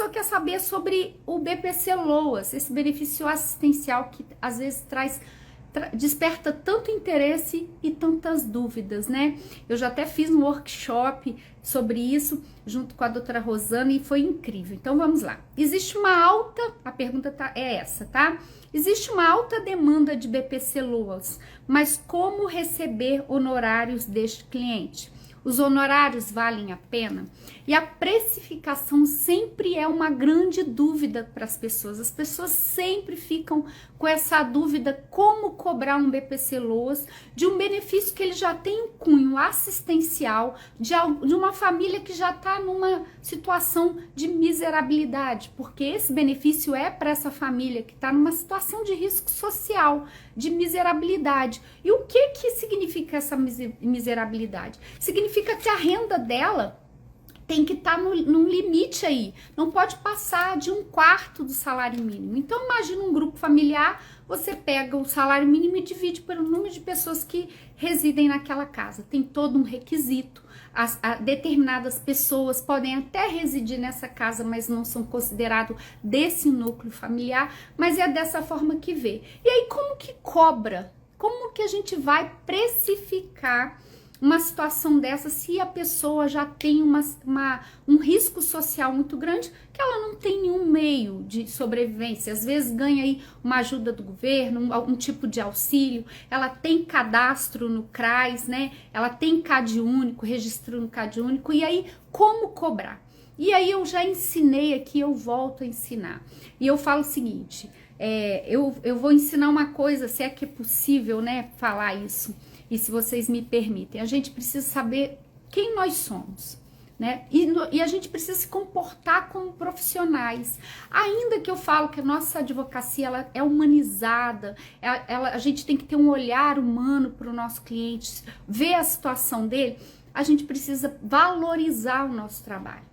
pessoa quer saber sobre o BPC Loas, esse benefício assistencial que às vezes desperta tanto interesse e tantas dúvidas, né? Eu já até fiz um workshop sobre isso junto com a doutora Rosana e foi incrível. Então vamos lá. Existe uma alta, a pergunta é essa, tá? Existe uma alta demanda de BPC Loas, mas como receber honorários deste cliente? Os honorários valem a pena? E a precificação sempre é uma grande dúvida para as pessoas. As pessoas sempre ficam com essa dúvida como cobrar um BPC Loas de um benefício que ele já tem um cunho assistencial de uma família que já está numa situação de miserabilidade, porque esse benefício é para essa família que está numa situação de risco social, de miserabilidade. E o que significa essa miserabilidade? Significa que a renda dela tem que estar num limite aí, não pode passar de 1/4 do salário mínimo. Então imagina um grupo familiar, você pega o salário mínimo e divide pelo número de pessoas que residem naquela casa. Tem todo um requisito, determinadas pessoas podem até residir nessa casa, mas não são considerados desse núcleo familiar, mas é dessa forma que vê. E aí como que cobra? Como que a gente vai precificar uma situação dessa se a pessoa já tem um risco social muito grande, que ela não tem nenhum meio de sobrevivência? Às vezes ganha aí uma ajuda do governo, algum tipo de auxílio, ela tem cadastro no CRAS, né? Ela tem CAD único, registro no CAD único, e aí como cobrar? E aí eu já ensinei aqui, eu volto a ensinar. E eu falo o seguinte, eu vou ensinar uma coisa, se é que é possível, né, falar isso. E se vocês me permitem, a gente precisa saber quem nós somos, né? E a gente precisa se comportar como profissionais. Ainda que eu falo que a nossa advocacia ela é humanizada, a gente tem que ter um olhar humano para o nosso cliente, ver a situação dele, a gente precisa valorizar o nosso trabalho.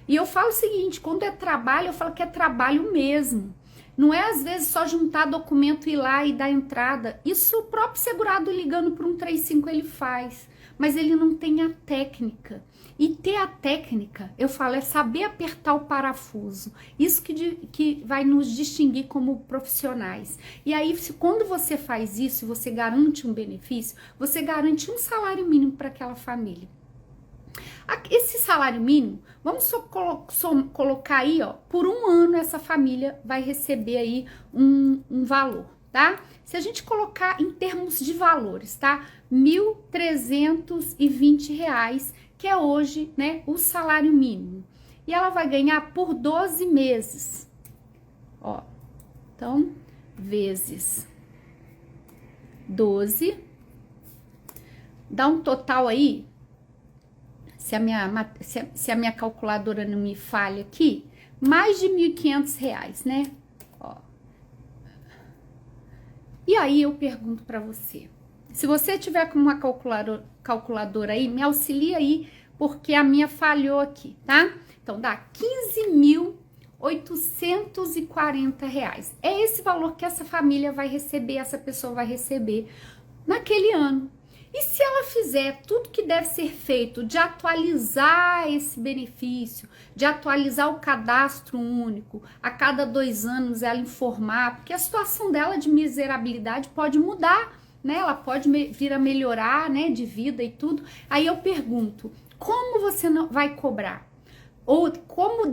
E eu falo o seguinte, quando é trabalho, eu falo que é trabalho mesmo. Não é às vezes só juntar documento, ir lá e dar entrada. Isso o próprio segurado ligando para 135 ele faz. Mas ele não tem a técnica. E ter a técnica, eu falo, é saber apertar o parafuso. Isso que vai nos distinguir como profissionais. E aí, quando você faz isso, você garante um benefício, você garante um salário mínimo para aquela família. Esse salário mínimo, vamos só colocar aí, ó, por um ano essa família vai receber aí um valor, tá? Se a gente colocar em termos de valores, tá? R$1.320, que é hoje, né, o salário mínimo. E ela vai ganhar por 12 meses, ó. Então, vezes 12, dá um total aí, se a minha calculadora não me falha aqui, mais de R$1.500, né? Ó. E aí eu pergunto para você, se você tiver com uma calculadora aí, me auxilia aí, porque a minha falhou aqui, tá? Então dá R$15.840. É esse valor que essa família vai receber, essa pessoa vai receber naquele ano. E se ela fizer tudo que deve ser feito de atualizar esse benefício, de atualizar o cadastro único, a cada 2 anos ela informar, porque a situação dela de miserabilidade pode mudar, né? Ela pode vir a melhorar, né, de vida e tudo. Aí eu pergunto, como você não vai cobrar? Ou como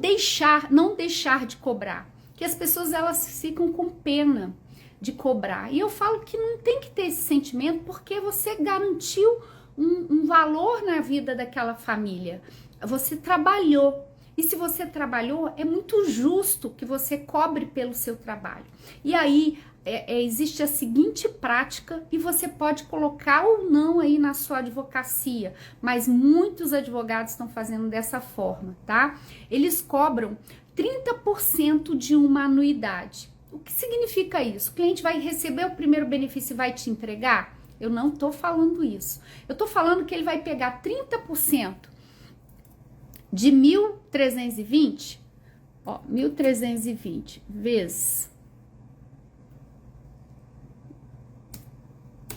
não deixar de cobrar? Que as pessoas elas ficam com pena de cobrar. E eu falo que não tem que ter esse sentimento, porque você garantiu um valor na vida daquela família. Você trabalhou. E se você trabalhou, é muito justo que você cobre pelo seu trabalho. E aí, existe a seguinte prática, e você pode colocar ou não aí na sua advocacia, mas muitos advogados estão fazendo dessa forma, tá? Eles cobram 30% de uma anuidade. O que significa isso? O cliente vai receber o primeiro benefício e vai te entregar? Eu não tô falando isso. Eu tô falando que ele vai pegar 30% de 1.320, ó, 1.320 vezes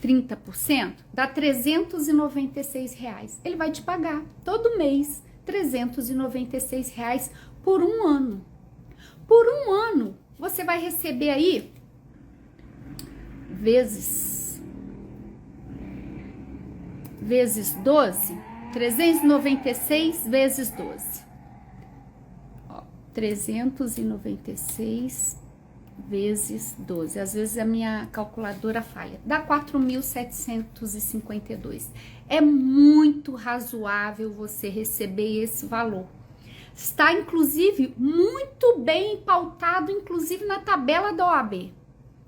30%, dá R$396. Ele vai te pagar todo mês R$396 por um ano. Por um ano, você vai receber aí vezes 12, 396 vezes 12. Ó, 396 vezes 12. Às vezes a minha calculadora falha. Dá 4.752. É muito razoável você receber esse valor. Está, inclusive, muito bem pautado, inclusive na tabela da OAB,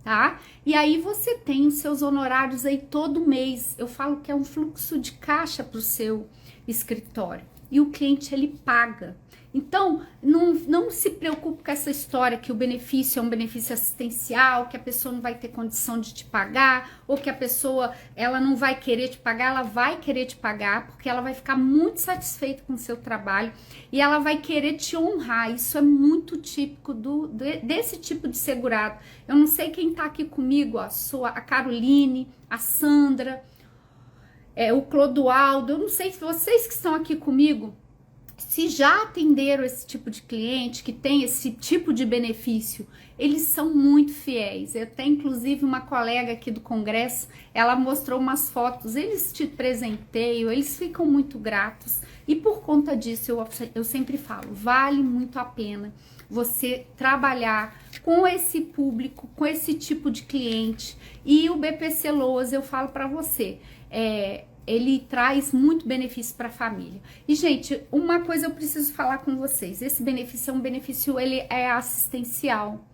tá? E aí você tem os seus honorários aí todo mês. Eu falo que é um fluxo de caixa para o seu escritório. E o cliente, ele paga. Então, não se preocupe com essa história que o benefício é um benefício assistencial, que a pessoa não vai ter condição de te pagar, ou que a pessoa, ela não vai querer te pagar. Ela vai querer te pagar, porque ela vai ficar muito satisfeita com o seu trabalho e ela vai querer te honrar. Isso é muito típico desse tipo de segurado. Eu não sei quem tá aqui comigo, ó, a Caroline, a Sandra, o Clodoaldo, eu não sei se vocês que estão aqui comigo, se já atenderam esse tipo de cliente, que tem esse tipo de benefício, eles são muito fiéis. Eu tenho, inclusive, uma colega aqui do congresso, ela mostrou umas fotos, eles te presenteiam, eles ficam muito gratos. E por conta disso, eu sempre falo, vale muito a pena você trabalhar com esse público, com esse tipo de cliente. E o BPC Loas, eu falo para você, ele traz muito benefício para a família. E, gente, uma coisa eu preciso falar com vocês. Esse benefício é um benefício, ele é assistencial.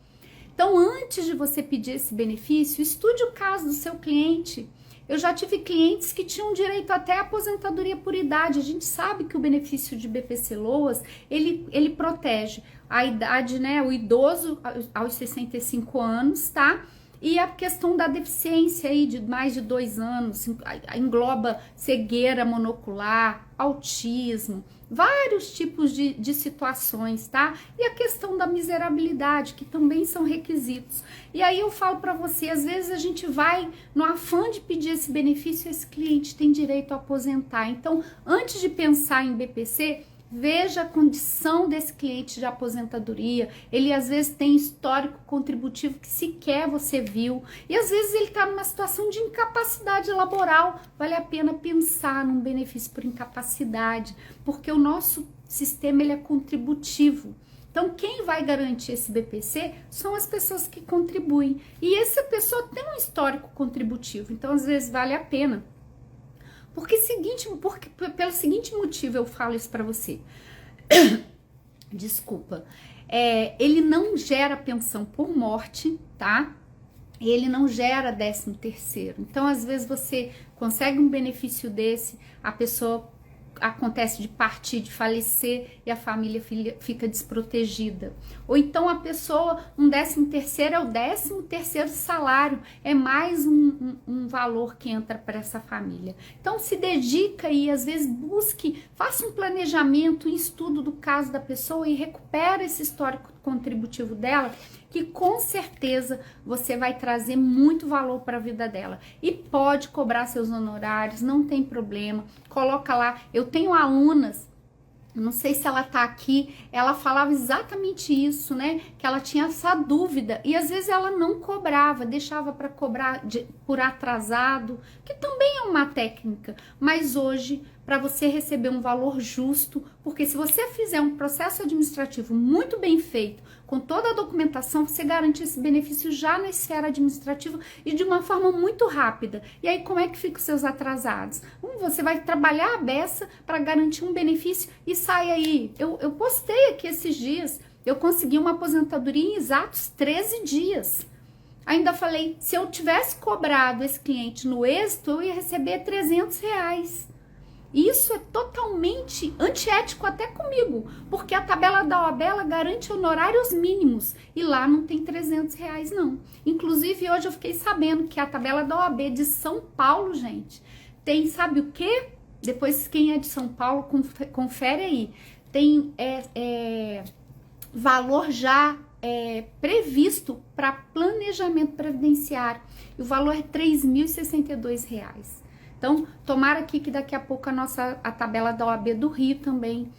Então, antes de você pedir esse benefício, estude o caso do seu cliente. Eu já tive clientes que tinham direito até à aposentadoria por idade. A gente sabe que o benefício de BPC Loas, ele protege a idade, né, o idoso aos 65 anos, tá? E a questão da deficiência aí de mais de 2 anos, engloba cegueira monocular, autismo, vários tipos de situações, tá? E a questão da miserabilidade, que também são requisitos. E aí eu falo para você, às vezes a gente vai no afã de pedir esse benefício, esse cliente tem direito a aposentar. Então, antes de pensar em BPC, veja a condição desse cliente de aposentadoria. Ele às vezes tem histórico contributivo que sequer você viu. E às vezes ele está numa situação de incapacidade laboral. Vale a pena pensar num benefício por incapacidade, porque o nosso sistema, ele é contributivo. Então, quem vai garantir esse BPC são as pessoas que contribuem. E essa pessoa tem um histórico contributivo. Então, às vezes, vale a pena. Pelo seguinte motivo eu falo isso para você. Desculpa. Ele não gera pensão por morte, tá? Ele não gera 13º. Então, às vezes, você consegue um benefício desse, a pessoa acontece de partir, de falecer e a família fica desprotegida. Ou então a pessoa, um 13º é o 13º salário, é mais um valor que entra para essa família. Então se dedica aí, às vezes faça um planejamento, um estudo do caso da pessoa e recupera esse histórico contributivo dela, que com certeza você vai trazer muito valor para a vida dela. E pode cobrar seus honorários, não tem problema. Coloca lá. Eu tenho alunas, não sei se ela tá aqui, ela falava exatamente isso, né? Que ela tinha essa dúvida e às vezes ela não cobrava, deixava para cobrar por atrasado, que também é uma técnica. Mas hoje, para você receber um valor justo, porque se você fizer um processo administrativo muito bem feito, com toda a documentação, você garante esse benefício já na esfera administrativa e de uma forma muito rápida. E aí, como é que ficam os seus atrasados? Você vai trabalhar a beça para garantir um benefício e sai aí. Eu postei aqui esses dias, eu consegui uma aposentadoria em exatos 13 dias. Ainda falei, se eu tivesse cobrado esse cliente no êxito, eu ia receber R$300. Isso é totalmente antiético até comigo, porque a tabela da OAB garante honorários mínimos e lá não tem R$300 não. Inclusive hoje eu fiquei sabendo que a tabela da OAB de São Paulo, gente, tem, sabe o quê? Depois quem é de São Paulo, confere aí, tem valor já previsto para planejamento previdenciário e o valor é R$3.062. Então, tomara aqui que daqui a pouco a tabela da OAB do Rio também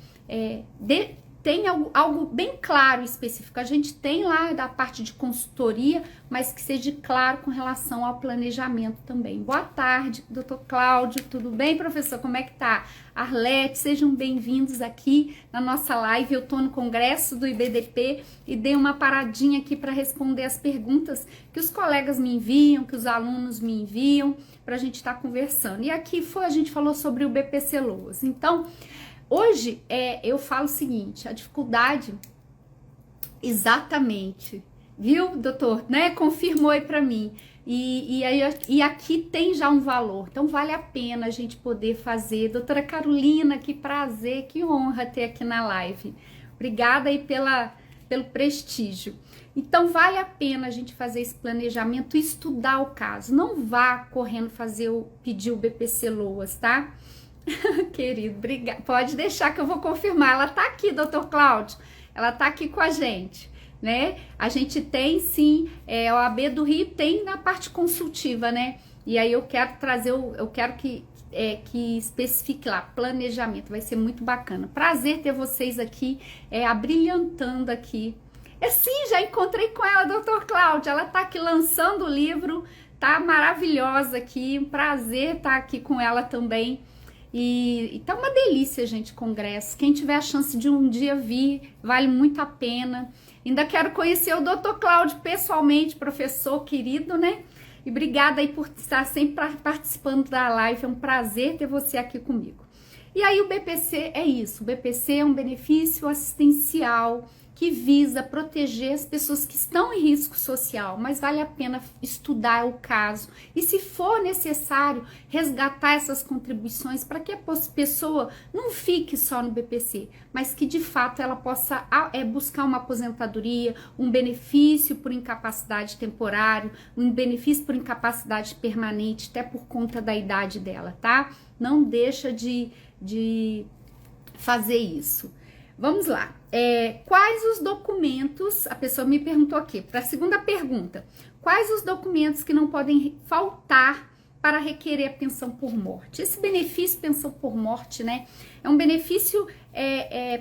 tem algo bem claro e específico. A gente tem lá da parte de consultoria, mas que seja claro com relação ao planejamento também. Boa tarde, doutor Cláudio, tudo bem, professor? Como é que tá? Arlete, sejam bem-vindos aqui na nossa live. Eu tô no congresso do IBDP e dei uma paradinha aqui para responder as perguntas que os colegas me enviam, que os alunos me enviam, para a gente estar conversando. E aqui a gente falou sobre o BPC Loas. Então, hoje eu falo o seguinte, a dificuldade, exatamente, viu, doutor, né? Confirmou aí para mim. E aqui tem já um valor, então vale a pena a gente poder fazer. Doutora Carolina, que prazer, que honra ter aqui na live. Obrigada aí pelo prestígio. Então vale a pena a gente fazer esse planejamento e estudar o caso. Não vá correndo pedir o BPC Loas, tá? Querido, obrigada. Pode deixar que eu vou confirmar. Ela tá aqui, doutor Cláudio. Ela tá aqui com a gente, né? A gente tem sim, o AB do Rio tem na parte consultiva, né? E aí eu quero trazer, eu quero que especifique lá, planejamento. Vai ser muito bacana. Prazer ter vocês aqui, abrilhantando aqui. Sim, já encontrei com ela, doutor Cláudio. Ela tá aqui lançando o livro, tá maravilhosa aqui. Um prazer estar aqui com ela também. E tá uma delícia, gente, congresso. Quem tiver a chance de um dia vir, vale muito a pena. Ainda quero conhecer o Dr. Cláudio pessoalmente, professor querido, né? E obrigada aí por estar sempre participando da live. É um prazer ter você aqui comigo. E aí o BPC é isso. O BPC é um benefício assistencial que visa proteger as pessoas que estão em risco social, mas vale a pena estudar o caso e, se for necessário, resgatar essas contribuições para que a pessoa não fique só no BPC, mas que de fato ela possa buscar uma aposentadoria, um benefício por incapacidade temporária, um benefício por incapacidade permanente, até por conta da idade dela, tá? Não deixa de fazer isso. Vamos lá. Quais os documentos, a pessoa me perguntou aqui, para a segunda pergunta, quais os documentos que não podem faltar para requerer a pensão por morte? Esse benefício pensão por morte, né, é um benefício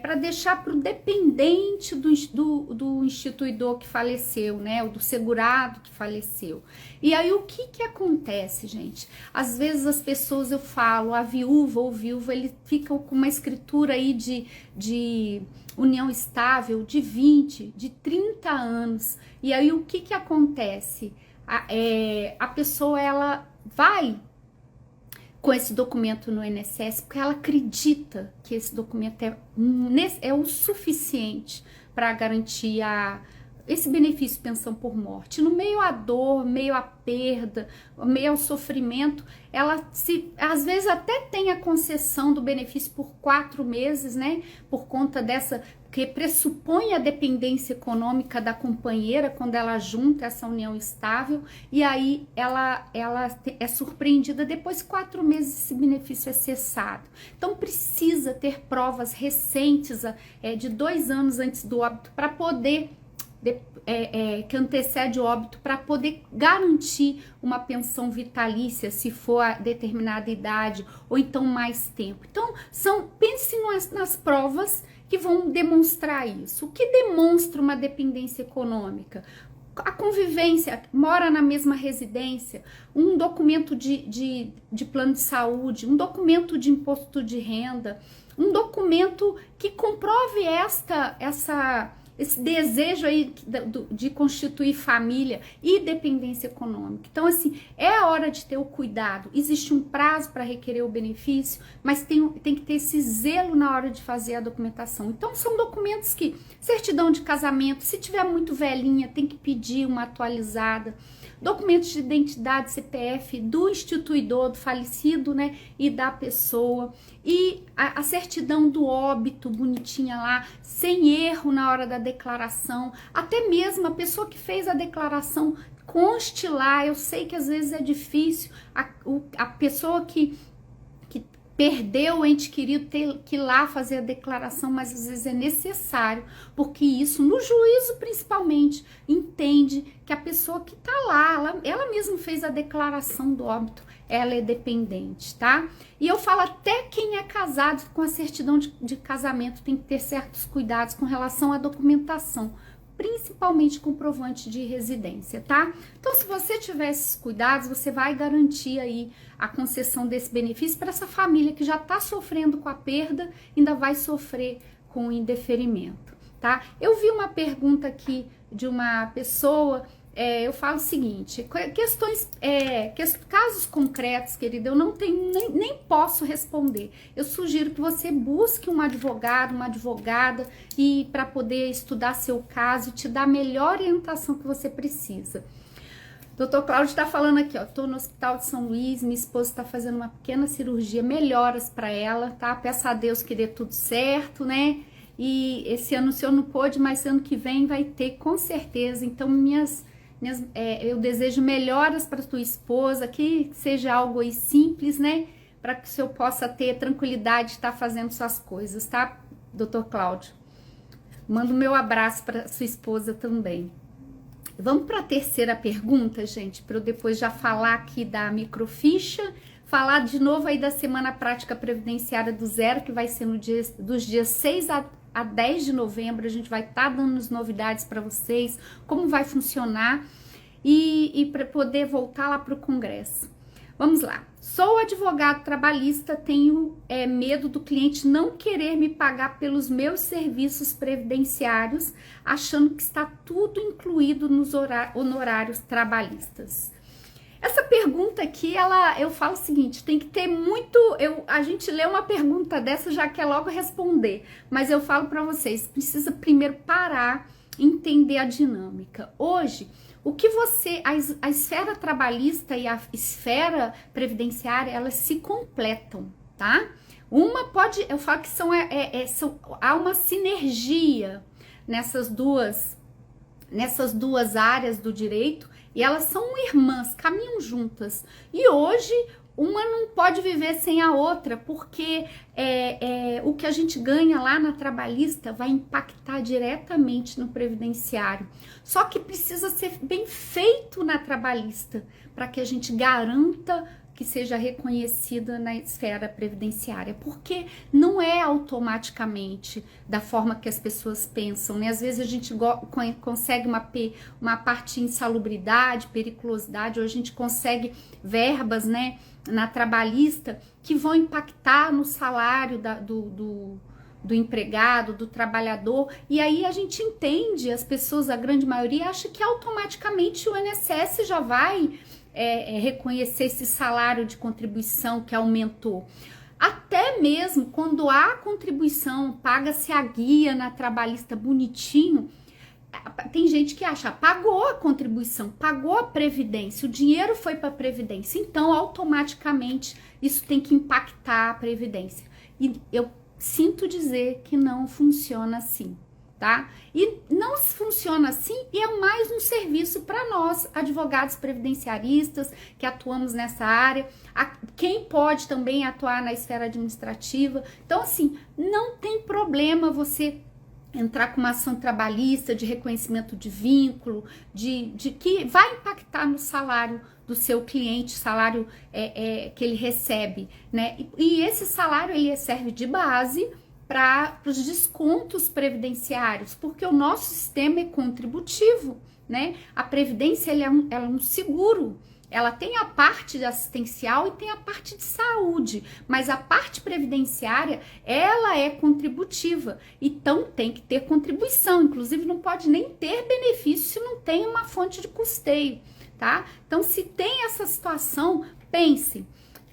para deixar para o dependente do instituidor que faleceu, né, ou do segurado que faleceu. E aí o que acontece, gente? Às vezes as pessoas, eu falo, a viúva ou viúva, ele fica com uma escritura aí de união estável de 20, de 30 anos. E aí o que acontece? A pessoa, ela vai com esse documento no INSS porque ela acredita que esse documento é o suficiente para garantir esse benefício pensão por morte. No meio à dor, meio à perda, meio ao sofrimento, ela às vezes até tem a concessão do benefício por 4 meses, né? Por conta dessa, que pressupõe a dependência econômica da companheira quando ela junta essa união estável, e aí ela é surpreendida depois de 4 meses esse benefício é cessado. Então precisa ter provas recentes, de 2 anos antes do óbito, para poder que antecede o óbito, para poder garantir uma pensão vitalícia, se for a determinada idade, ou então mais tempo. Então, pense nas provas que vão demonstrar isso. O que demonstra uma dependência econômica? A convivência, mora na mesma residência, um documento de plano de saúde, um documento de imposto de renda, um documento que comprove esse desejo aí de constituir família e dependência econômica. Então, assim, é a hora de ter o cuidado. Existe um prazo para requerer o benefício, mas tem que ter esse zelo na hora de fazer a documentação. Então, são documentos que, certidão de casamento, se tiver muito velhinha, tem que pedir uma atualizada. Documentos de identidade, CPF, do instituidor, do falecido, né, e da pessoa. E a certidão do óbito, bonitinha lá, sem erro na hora da declaração. Até mesmo a pessoa que fez a declaração, conste lá. Eu sei que às vezes é difícil, a pessoa que perdeu o ente querido, ter que ir lá fazer a declaração, mas às vezes é necessário, porque isso, no juízo principalmente, entende que a pessoa que tá lá, ela mesma fez a declaração do óbito, ela é dependente, tá? E eu falo até quem é casado com a certidão de casamento tem que ter certos cuidados com relação à documentação, principalmente comprovante de residência, tá? Então, se você tiver esses cuidados, você vai garantir aí a concessão desse benefício para essa família que já está sofrendo com a perda, ainda vai sofrer com o indeferimento, tá? Eu vi uma pergunta aqui de uma pessoa, eu falo o seguinte, casos concretos, querida, eu não tenho, nem posso responder. Eu sugiro que você busque um advogado, uma advogada, e para poder estudar seu caso e te dar a melhor orientação que você precisa. Doutor Cláudio está falando aqui, ó, tô no Hospital de São Luís, minha esposa está fazendo uma pequena cirurgia, melhoras para ela, tá? Peço a Deus que dê tudo certo, né? E esse ano o senhor não pôde, mas ano que vem vai ter com certeza. Então eu desejo melhoras para tua esposa, que seja algo aí simples, né? Para que o senhor possa ter tranquilidade de estar fazendo suas coisas, tá, doutor Cláudio? Mando meu abraço para sua esposa também. Vamos para a terceira pergunta, gente, para eu depois já falar aqui da microficha, falar de novo aí da Semana Prática Previdenciária do Zero, que vai ser dos dias 6 a 10 de novembro, a gente vai estar dando as novidades para vocês, como vai funcionar e para poder voltar lá para o Congresso. Vamos lá. Sou advogado trabalhista, tenho medo do cliente não querer me pagar pelos meus serviços previdenciários, achando que está tudo incluído nos honorários trabalhistas. Essa pergunta aqui, eu falo o seguinte, tem que ter muito... a gente lê uma pergunta dessa, já quer logo responder, mas eu falo para vocês, precisa primeiro parar, entender a dinâmica. Hoje, o que a esfera trabalhista e a esfera previdenciária, elas se completam, tá? Eu falo que há uma sinergia nessas duas áreas do direito, e elas são irmãs, caminham juntas. E hoje, uma não pode viver sem a outra, porque o que a gente ganha lá na trabalhista vai impactar diretamente no previdenciário. Só que precisa ser bem feito na trabalhista, para que a gente garanta que seja reconhecida na esfera previdenciária, porque não é automaticamente da forma que as pessoas pensam, né? Às vezes a gente consegue uma parte de insalubridade, periculosidade, ou a gente consegue verbas, né, na trabalhista que vão impactar no salário do empregado, do trabalhador, e aí a gente entende, as pessoas, a grande maioria, acha que automaticamente o INSS já vai reconhecer esse salário de contribuição que aumentou. Até mesmo quando há contribuição, paga-se a guia na trabalhista bonitinho, tem gente que acha, pagou a contribuição, pagou a previdência, o dinheiro foi para a previdência, então automaticamente isso tem que impactar a previdência. E eu sinto dizer que não funciona assim, tá? E não funciona assim, e é mais um serviço para nós, advogados previdenciaristas, que atuamos nessa área, quem pode também atuar na esfera administrativa. Então, assim, não tem problema você entrar com uma ação trabalhista de reconhecimento de vínculo, de que vai impactar no salário do seu cliente, salário que ele recebe, né? E esse salário, ele serve de base para os descontos previdenciários, porque o nosso sistema é contributivo, né? A previdência ela é um seguro, ela tem a parte assistencial e tem a parte de saúde, mas a parte previdenciária, ela é contributiva, então tem que ter contribuição, inclusive não pode nem ter benefício se não tem uma fonte de custeio, tá? Então, se tem essa situação, pense,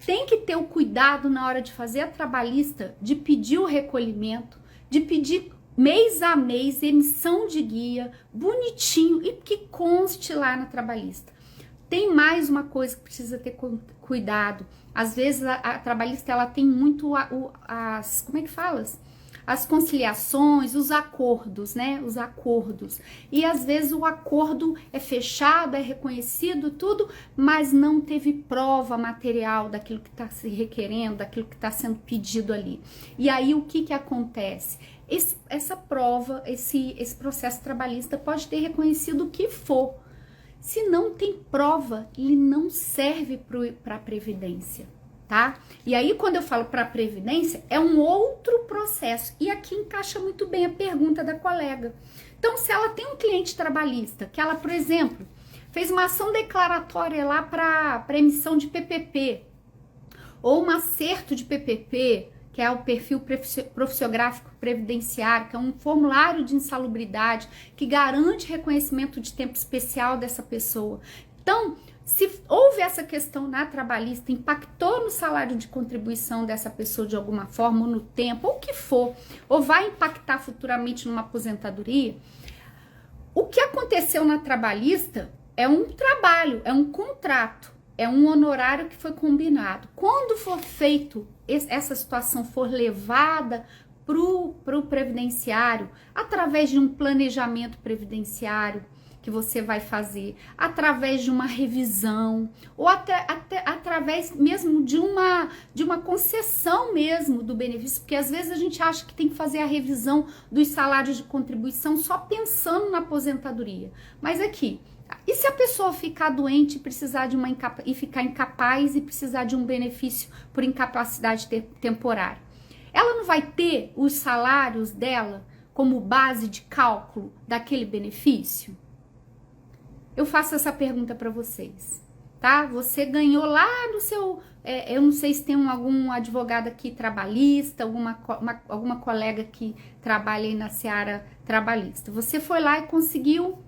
tem que ter o cuidado na hora de fazer a trabalhista, de pedir o recolhimento, de pedir mês a mês emissão de guia, bonitinho, e que conste lá na trabalhista. Tem mais uma coisa que precisa ter cuidado. Às vezes a trabalhista ela tem muito como é que fala? as conciliações, os acordos, né? Os acordos. E às vezes o acordo é fechado, é reconhecido, tudo, mas não teve prova material daquilo que está se requerendo, daquilo que está sendo pedido ali. E aí o que acontece? Essa prova, esse processo trabalhista pode ter reconhecido o que for. Se não tem prova, ele não serve para a Previdência, tá? E aí, quando eu falo para a Previdência, é um outro processo. E aqui encaixa muito bem a pergunta da colega. Então, se ela tem um cliente trabalhista, que ela, por exemplo, fez uma ação declaratória lá para emissão de PPP, ou um acerto de PPP, que é o perfil profissiográfico previdenciário, que é um formulário de insalubridade que garante reconhecimento de tempo especial dessa pessoa. Então, se houve essa questão na trabalhista, impactou no salário de contribuição dessa pessoa de alguma forma, ou no tempo, ou o que for, ou vai impactar futuramente numa aposentadoria, o que aconteceu na trabalhista é um trabalho, é um contrato. É um honorário que foi combinado. Quando for feito, essa situação for levada para o previdenciário, através de um planejamento previdenciário que você vai fazer, através de uma revisão, ou até através mesmo de uma concessão mesmo do benefício, porque às vezes a gente acha que tem que fazer a revisão dos salários de contribuição só pensando na aposentadoria. Mas aqui, e se a pessoa ficar doente e precisar de e ficar incapaz e precisar de um benefício por incapacidade temporária? Ela não vai ter os salários dela como base de cálculo daquele benefício? Eu faço essa pergunta para vocês, tá? Você ganhou lá no seu... eu não sei se tem algum advogado aqui trabalhista, alguma colega que trabalha aí na seara trabalhista. Você foi lá e conseguiu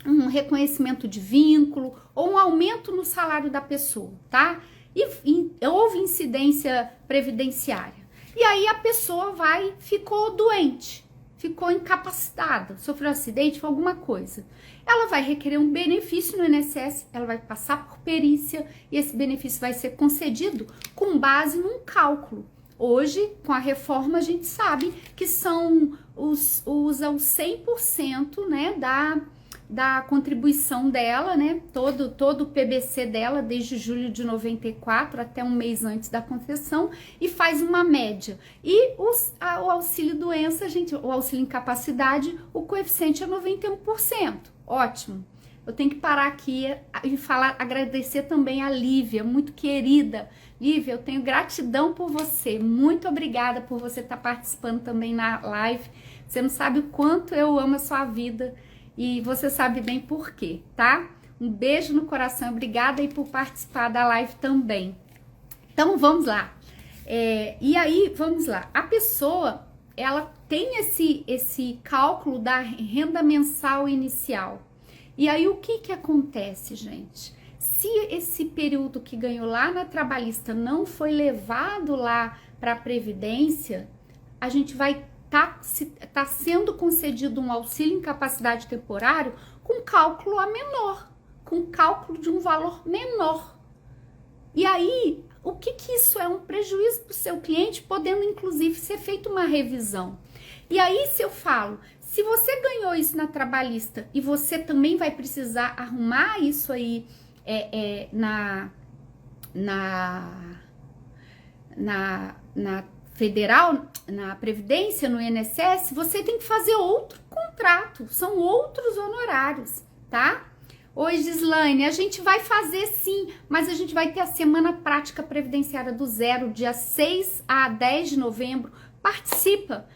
um reconhecimento de vínculo ou um aumento no salário da pessoa, tá? E houve incidência previdenciária. E aí a pessoa ficou doente, ficou incapacitada, sofreu um acidente, foi alguma coisa. Ela vai requerer um benefício no INSS, ela vai passar por perícia e esse benefício vai ser concedido com base num cálculo. Hoje, com a reforma, a gente sabe que usa o 100%, né, da contribuição dela, né, todo o PBC dela, desde julho de 94 até um mês antes da concessão, e faz uma média. E o auxílio doença, o auxílio incapacidade, o coeficiente é 91%. Ótimo. Eu tenho que parar aqui e agradecer também a Lívia, muito querida. Lívia, eu tenho gratidão por você. Muito obrigada por você estar participando também na live. Você não sabe o quanto eu amo a sua vida. E você sabe bem por quê, tá? Um beijo no coração, obrigada aí por participar da live também. Então, vamos lá. E aí, vamos lá. A pessoa, ela tem esse cálculo da renda mensal inicial. E aí, o que acontece, gente? Se esse período que ganhou lá na trabalhista não foi levado lá para a Previdência, a gente vai tá sendo concedido um auxílio incapacidade temporário com cálculo a menor, com cálculo de um valor menor. E aí, o que isso é? Um prejuízo para o seu cliente, podendo inclusive ser feita uma revisão. E aí, se eu falo, se você ganhou isso na trabalhista e você também vai precisar arrumar isso aí na federal, na Previdência, no INSS, você tem que fazer outro contrato, são outros honorários, tá? Oi, Gislaine, a gente vai fazer sim, mas a gente vai ter a semana prática previdenciária do zero, dia 6 a 10 de novembro. Participa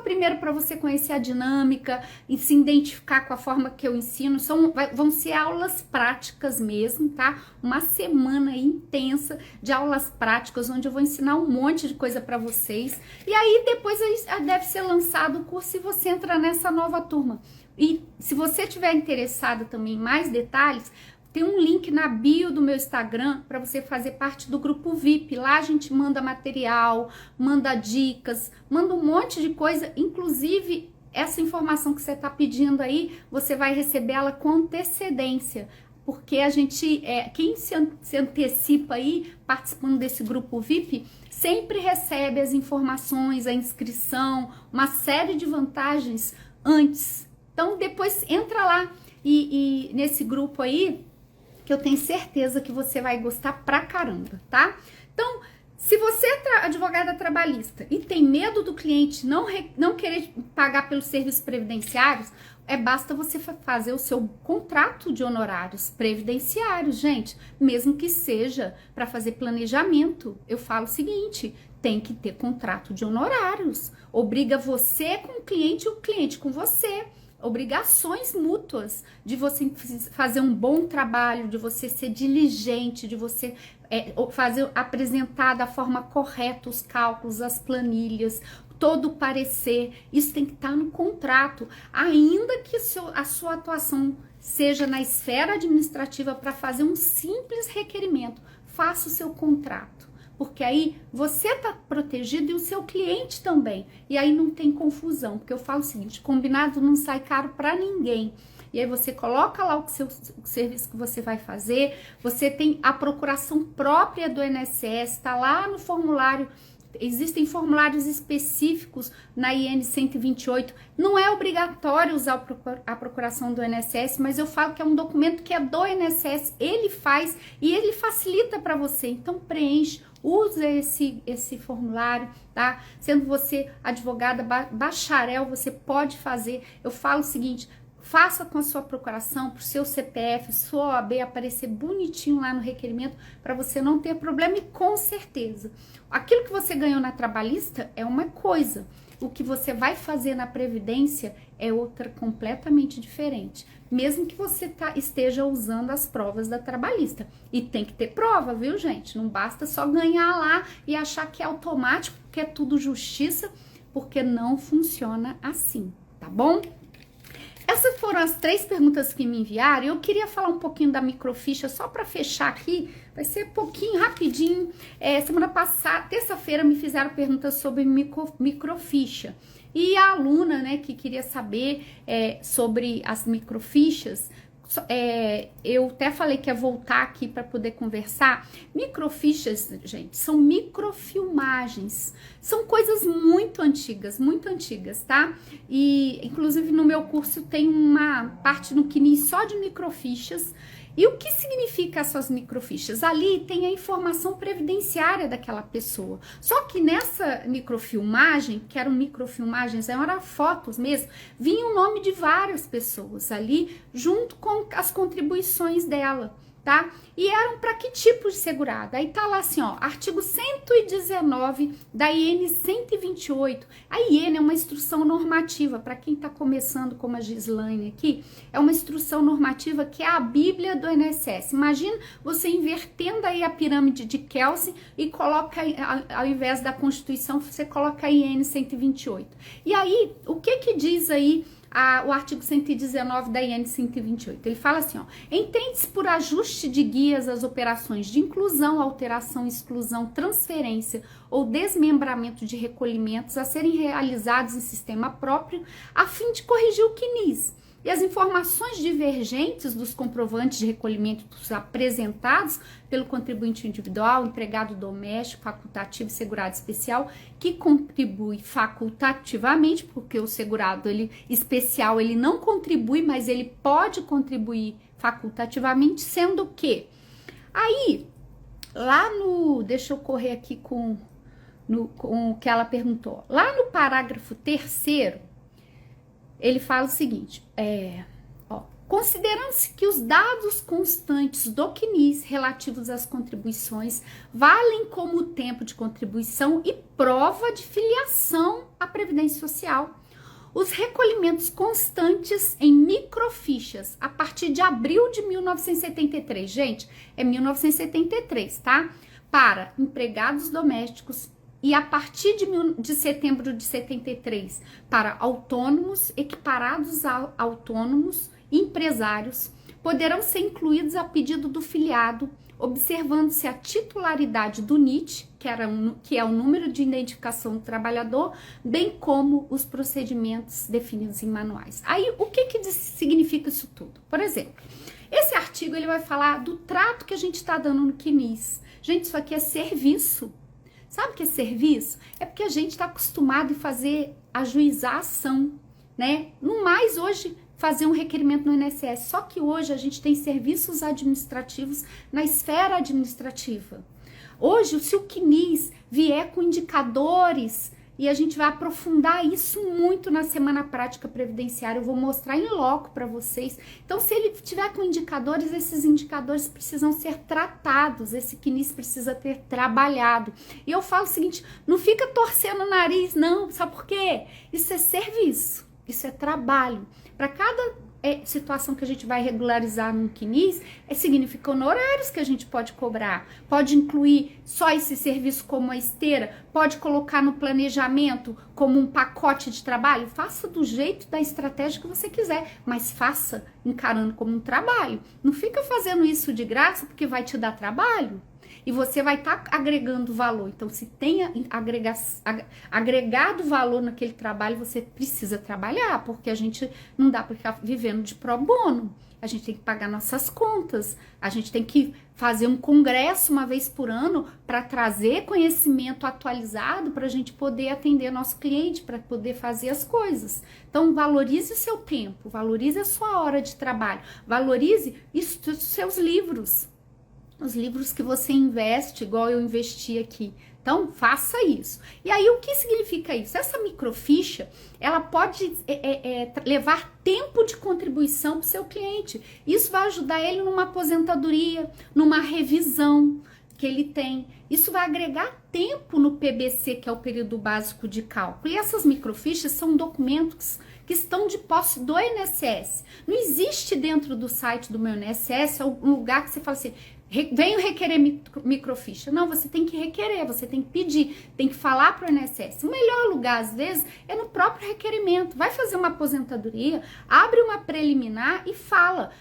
primeiro para você conhecer a dinâmica e se identificar com a forma que eu ensino. Vão ser aulas práticas mesmo, tá? Uma semana intensa de aulas práticas, onde eu vou ensinar um monte de coisa para vocês. E aí depois deve ser lançado o curso e você entra nessa nova turma. E se você tiver interessado também em mais detalhes, tem um link na bio do meu Instagram para você fazer parte do grupo VIP. Lá a gente manda material, manda dicas, manda um monte de coisa. Inclusive, essa informação que você está pedindo aí, você vai receber ela com antecedência. porque a gente, quem se antecipa aí, participando desse grupo VIP, sempre recebe as informações, a inscrição, uma série de vantagens antes. Então, depois entra lá e nesse grupo aí, que eu tenho certeza que você vai gostar pra caramba, tá? Então, se você é advogada trabalhista e tem medo do cliente não querer pagar pelos serviços previdenciários, basta você fazer o seu contrato de honorários previdenciários, gente. Mesmo que seja para fazer planejamento, eu falo o seguinte, tem que ter contrato de honorários. Obriga você com o cliente com você. Obrigações mútuas de você fazer um bom trabalho, de você ser diligente, de você apresentar da forma correta os cálculos, as planilhas, todo o parecer. Isso tem que estar no contrato, ainda que a sua atuação seja na esfera administrativa para fazer um simples requerimento. Faça o seu contrato, porque aí você está protegido e o seu cliente também. E aí não tem confusão, porque eu falo o seguinte, combinado não sai caro para ninguém. E aí você coloca lá o serviço que você vai fazer, você tem a procuração própria do INSS, está lá no formulário. Existem formulários específicos na IN 128. Não é obrigatório usar a procuração do INSS, mas eu falo que é um documento que é do INSS. Ele faz e ele facilita para você. Então preenche, usa esse formulário, tá? Sendo você advogada, bacharel, você pode fazer. Eu falo o seguinte, faça com a sua procuração, para o seu CPF, sua OAB aparecer bonitinho lá no requerimento, para você não ter problema. E com certeza, aquilo que você ganhou na trabalhista é uma coisa, o que você vai fazer na previdência é outra completamente diferente, mesmo que você esteja usando as provas da trabalhista. E tem que ter prova, viu, gente? Não basta só ganhar lá e achar que é automático, que é tudo justiça, porque não funciona assim, tá bom? Essas foram as 3 perguntas que me enviaram. Eu queria falar um pouquinho da microficha, só para fechar aqui, vai ser pouquinho, rapidinho. Semana passada, terça-feira, me fizeram perguntas sobre microficha. E a aluna, né, que queria saber sobre as microfichas, eu até falei que ia voltar aqui para poder conversar. Microfichas, gente, são microfilmagens, são coisas muito antigas, tá? E inclusive no meu curso tem uma parte no CNI só de microfichas. E o que significa essas microfichas? Ali tem a informação previdenciária daquela pessoa. Só que nessa microfilmagem, que eram microfilmagens, eram fotos mesmo, vinha o nome de várias pessoas ali, junto com as contribuições dela, tá? E eram para que tipo de segurado? Aí tá lá assim, ó, artigo 119 da IN 128. A IN é uma instrução normativa, para quem tá começando como a Gislaine aqui, é uma instrução normativa que é a Bíblia do INSS. Imagina você invertendo aí a pirâmide de Kelsen e coloca, ao invés da Constituição, você coloca a IN 128. E aí, o que diz aí o artigo 119 da IN 128, ele fala assim, ó, entende-se por ajuste de guias as operações de inclusão, alteração, exclusão, transferência ou desmembramento de recolhimentos a serem realizados em sistema próprio a fim de corrigir o CNIS. E as informações divergentes dos comprovantes de recolhimento apresentados pelo contribuinte individual, empregado doméstico, facultativo e segurado especial, que contribui facultativamente, porque o segurado especial ele não contribui, mas ele pode contribuir facultativamente, sendo que aí, lá no, deixa eu correr aqui com o que ela perguntou, lá no parágrafo 3º, ele fala o seguinte, considerando-se que os dados constantes do CNIS relativos às contribuições valem como tempo de contribuição e prova de filiação à Previdência Social, os recolhimentos constantes em microfichas a partir de abril de 1973, gente, é 1973, tá? Para empregados domésticos, e a partir de setembro de 73, para autônomos, equiparados a autônomos, empresários, poderão ser incluídos a pedido do filiado observando-se a titularidade do NIT, que é o número de identificação do trabalhador, bem como os procedimentos definidos em manuais. Aí, o que significa isso tudo? Por exemplo, esse artigo ele vai falar do trato que a gente está dando no CNIS. Gente, isso aqui é serviço. Sabe o que é serviço? É porque a gente está acostumado a ajuizar a ação, né? No mais, hoje, fazer um requerimento no INSS. Só que hoje a gente tem serviços administrativos na esfera administrativa. Hoje, se o CNIS vier com indicadores, e a gente vai aprofundar isso muito na Semana Prática Previdenciária, eu vou mostrar em loco para vocês. Então, se ele tiver com indicadores, esses indicadores precisam ser tratados, esse CNIS precisa ter trabalhado. E eu falo o seguinte, não fica torcendo o nariz, não, sabe por quê? Isso é serviço, isso é trabalho. Para cada situação que a gente vai regularizar no CNIS, significa honorários que a gente pode cobrar. Pode incluir só esse serviço como a esteira, pode colocar no planejamento como um pacote de trabalho. Faça do jeito da estratégia que você quiser, mas faça encarando como um trabalho. Não fica fazendo isso de graça porque vai te dar trabalho. E você vai estar agregando valor. Então, se tenha agregado valor naquele trabalho, você precisa trabalhar, porque a gente não dá para ficar vivendo de pro bono. A gente tem que pagar nossas contas, a gente tem que fazer um congresso uma vez por ano para trazer conhecimento atualizado para a gente poder atender nosso cliente, para poder fazer as coisas. Então, valorize o seu tempo, valorize a sua hora de trabalho, valorize os seus livros. Os livros que você investe, igual eu investi aqui. Então, faça isso. E aí, o que significa isso? Essa microficha, ela pode levar tempo de contribuição para o seu cliente. Isso vai ajudar ele numa aposentadoria, numa revisão que ele tem. Isso vai agregar tempo no PBC, que é o período básico de cálculo. E essas microfichas são documentos que estão de posse do INSS. Não existe dentro do site do meu INSS um lugar que você fala assim, venho requerer microficha. Não, você tem que requerer, você tem que pedir, tem que falar para o INSS. O melhor lugar, às vezes, é no próprio requerimento. Vai fazer uma aposentadoria, abre uma preliminar e fala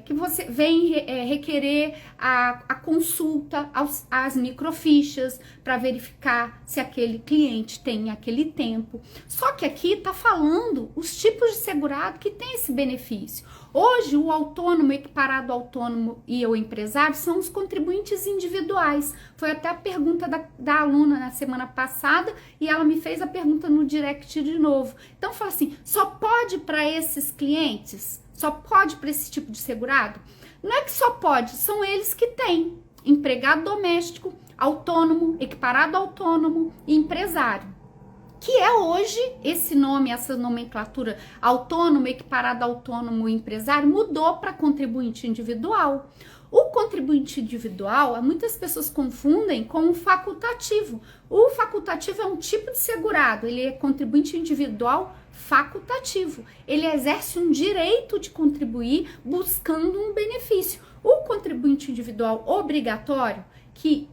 que você vem requerer a consulta às microfichas para verificar se aquele cliente tem aquele tempo. Só que aqui está falando os tipos de segurado que tem esse benefício. Hoje, o autônomo, equiparado ao autônomo e o empresário são os contribuintes individuais. Foi até a pergunta da aluna na semana passada e ela me fez a pergunta no direct de novo. Então, fala assim, só pode para esses clientes? Só pode para esse tipo de segurado? Não é que só pode, são eles que têm empregado doméstico, autônomo, equiparado ao autônomo e empresário. Que é hoje, esse nome, essa nomenclatura autônomo, equiparado ao autônomo e empresário, mudou para contribuinte individual. O contribuinte individual, muitas pessoas confundem com o facultativo. O facultativo é um tipo de segurado, ele é contribuinte individual facultativo. Ele exerce um direito de contribuir buscando um benefício. O contribuinte individual obrigatório, que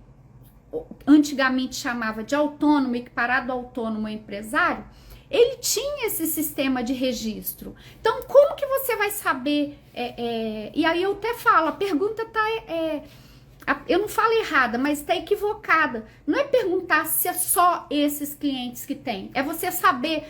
antigamente chamava de autônomo, equiparado ao autônomo empresário, ele tinha esse sistema de registro. Então, como que você vai saber? E aí eu até falo, a pergunta eu não falo errada, mas está equivocada. Não é perguntar se é só esses clientes que tem, é você saber,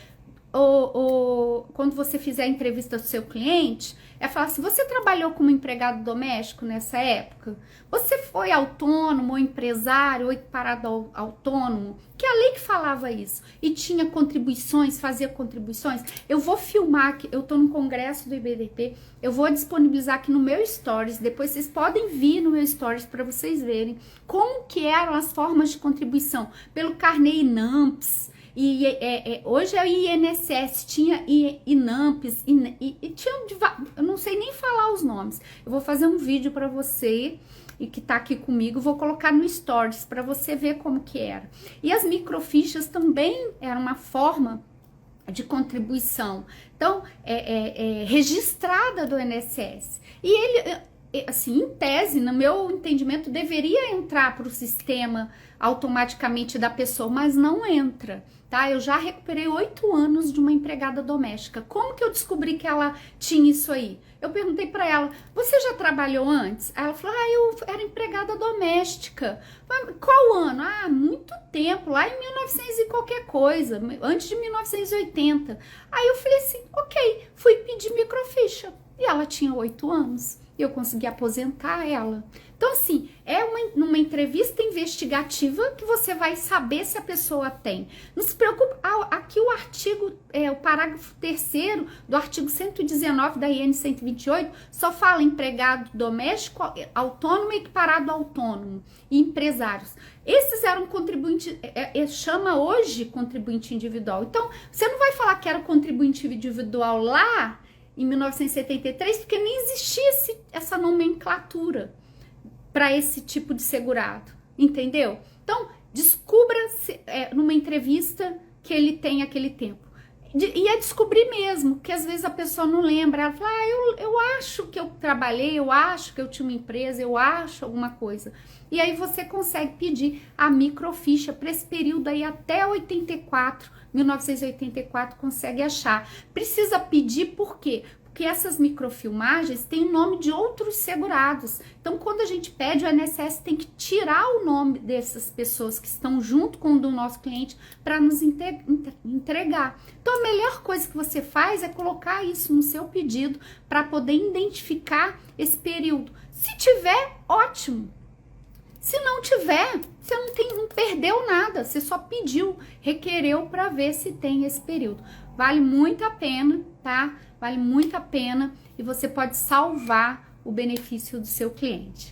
quando você fizer a entrevista do seu cliente, é falar assim, você trabalhou como empregado doméstico nessa época? Você foi autônomo, ou empresário, ou equiparado ao autônomo? Que a lei que falava isso. E tinha contribuições, fazia contribuições. Eu vou filmar, aqui, eu tô no congresso do IBDP, eu vou disponibilizar aqui no meu Stories, depois vocês podem vir no meu Stories para vocês verem como que eram as formas de contribuição. Pelo Carnê INAMPS, hoje é o INSS, tinha INAMPS, e tinha, eu não sei nem falar os nomes. Eu vou fazer um vídeo para você e que tá aqui comigo, vou colocar no Stories para você ver como que era. E as microfichas também eram uma forma de contribuição, então registrada do INSS. E assim, em tese, no meu entendimento, deveria entrar para o sistema automaticamente da pessoa, mas não entra, tá? Eu já recuperei 8 anos de uma empregada doméstica. Como que eu descobri que ela tinha isso aí? Eu perguntei para ela, você já trabalhou antes? Ela falou, eu era empregada doméstica. Qual ano? Muito tempo, lá em 1900 e qualquer coisa, antes de 1980. Aí eu falei assim, ok, fui pedir microficha. E ela tinha 8 anos. E eu consegui aposentar ela. Então, assim, numa entrevista investigativa que você vai saber se a pessoa tem. Não se preocupe, aqui o artigo, o parágrafo 3º do artigo 119 da IN 128, só fala empregado doméstico, autônomo e equiparado ao autônomo, e empresários. Esses eram contribuintes, chama hoje contribuinte individual. Então, você não vai falar que era contribuinte individual lá em 1973, porque nem existia essa nomenclatura para esse tipo de segurado, entendeu? Então, descubra numa entrevista que ele tem aquele tempo. E é descobrir mesmo, que às vezes a pessoa não lembra. Ela fala, eu acho que eu trabalhei, eu acho que eu tinha uma empresa, eu acho alguma coisa. E aí você consegue pedir a microficha para esse período aí até 1984, consegue achar. Precisa pedir por quê? Porque essas microfilmagens têm o nome de outros segurados. Então, quando a gente pede, o INSS tem que tirar o nome dessas pessoas que estão junto com o do nosso cliente para nos entregar. Então, a melhor coisa que você faz é colocar isso no seu pedido para poder identificar esse período. Se tiver, ótimo. Se não tiver, você não perdeu nada, você só pediu, requereu para ver se tem esse período. Vale muito a pena, tá? Vale muito a pena e você pode salvar o benefício do seu cliente.